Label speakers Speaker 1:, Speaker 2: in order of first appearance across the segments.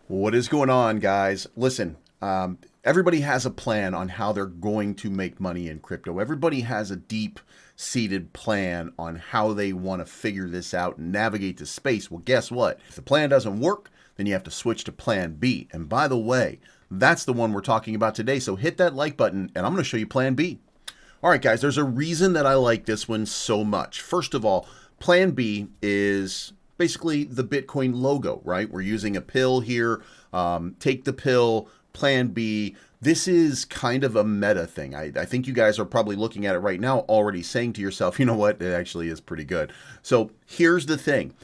Speaker 1: What is going on, guys? Listen, everybody has a plan on how they're going to make money in crypto. Everybody has a deep seated plan on how they want to figure this out and navigate the space. Well, guess what? If the plan doesn't work, then you have to switch to plan B. And by the way, that's the one we're talking about today. So hit that like button and I'm going to show you plan B. All right, guys, there's a reason that I like this one so much. First of all, plan B is basically the Bitcoin logo, right? We're using a pill here. Take the pill, plan B. This is kind of a meta thing. I think you guys are probably looking at it right now already saying to yourself, you know what, it actually is pretty good. So here's the thing.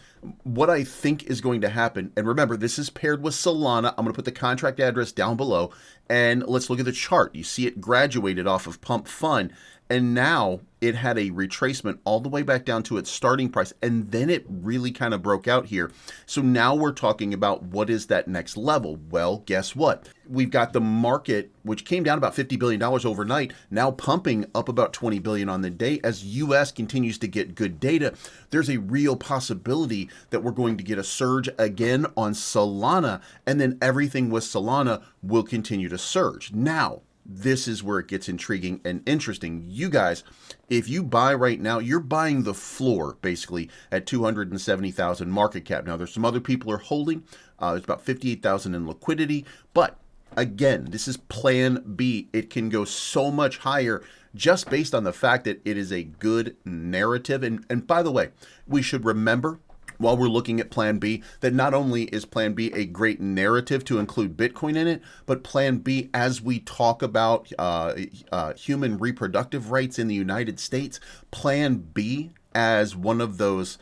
Speaker 1: What I think is going to happen, and remember, this is paired with Solana. I'm going to put the contract address down below, and let's look at the chart. You see it graduated off of Pump Fun, and now it had a retracement all the way back down to its starting price, and then it really kind of broke out here. So now we're talking about what is that next level? Well, guess what? We've got the market, which came down about $50 billion overnight, now pumping up about $20 billion on the day. As US continues to get good data, there's a real possibility that we're going to get a surge again on Solana, and then everything with Solana will continue to surge. Now, this is where it gets intriguing and interesting. You guys, if you buy right now, you're buying the floor basically at 270,000 market cap. Now, there's some other people are holding. There's about 58,000 in liquidity. But again, this is plan B. It can go so much higher just based on the fact that it is a good narrative. And by the way, we should remember, while we're looking at plan B, that not only is plan B a great narrative to include Bitcoin in it, but plan B, as we talk about human reproductive rights in the United States, plan B as one of those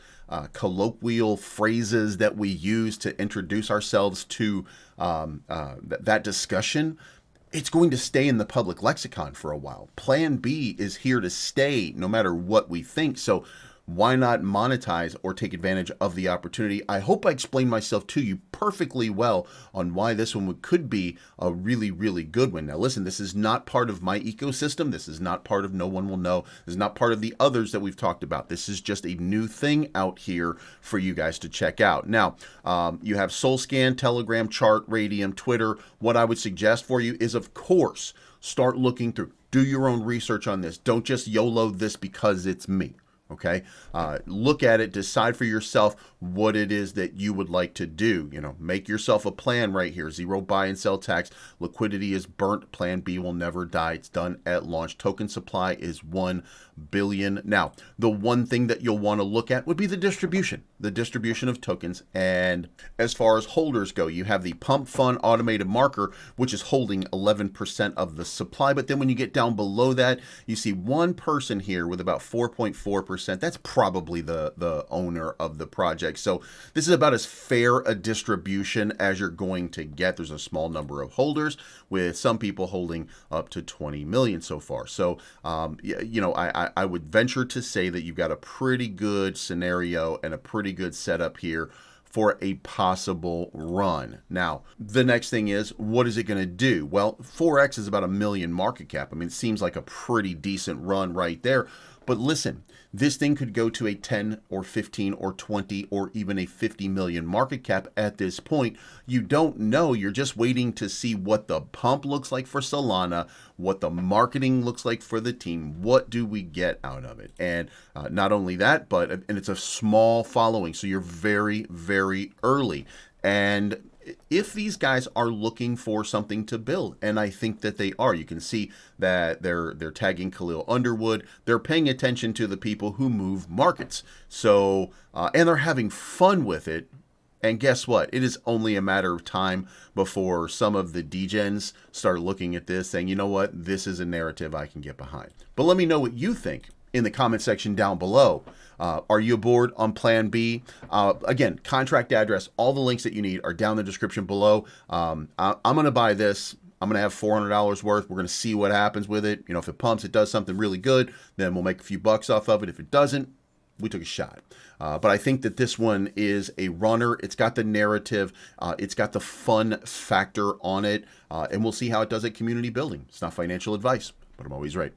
Speaker 1: colloquial phrases that we use to introduce ourselves to that discussion, it's going to stay in the public lexicon for a while. Plan B is here to stay no matter what we think. So why not monetize or take advantage of the opportunity? I hope I explained myself to you perfectly well on why this one could be a really, really good one. Now, listen, this is not part of my ecosystem. This is not part of No One Will Know. This is not part of the others that we've talked about. This is just a new thing out here for you guys to check out. Now, you have SoulScan, Telegram, Chart, Radium, Twitter. What I would suggest for you is, of course, start looking through. Do your own research on this. Don't just YOLO this because it's me. Okay, look at it, decide for yourself what it is that you would like to do. You know, make yourself a plan right here. Zero buy and sell tax. Liquidity is burnt. Plan B will never die. It's done at launch. Token supply is 1 billion. Now, the one thing that you'll want to look at would be the distribution of tokens. And as far as holders go, you have the Pump Fun automated marker, which is holding 11% of the supply. But then when you get down below that, you see one person here with about 4.4%. That's probably the owner of the project. So this is about as fair a distribution as you're going to get. There's a small number of holders, with some people holding up to 20 million so far. So, you know, I would venture to say that you've got a pretty good scenario and a pretty good setup here for a possible run. Now, the next thing is, what is it going to do? Well, 4x is about a million market cap. I mean, it seems like a pretty decent run right there. But listen, this thing could go to a 10 or 15 or 20 or even a 50 million market cap at this point. You don't know. You're just waiting to see what the pump looks like for Solana, what the marketing looks like for the team. What do we get out of it? And not only that, but it's a small following. So you're very, very early. And if these guys are looking for something to build, and I think that they are, you can see that they're tagging Khalil Underwood. They're paying attention to the people who move markets. So, and they're having fun with it. And guess what? It is only a matter of time before some of the degens start looking at this saying, you know what, this is a narrative I can get behind. But let me know what you think in the comment section down below. Are you aboard on plan B? Again, contract address, all the links that you need are down in the description below. I'm going to buy this. I'm going to have $400 worth. We're going to see what happens with it. You know, if it pumps, it does something really good, then we'll make a few bucks off of it. If it doesn't, we took a shot. But I think that this one is a runner. It's got the narrative. It's got the fun factor on it. And we'll see how it does at community building. It's not financial advice, but I'm always right.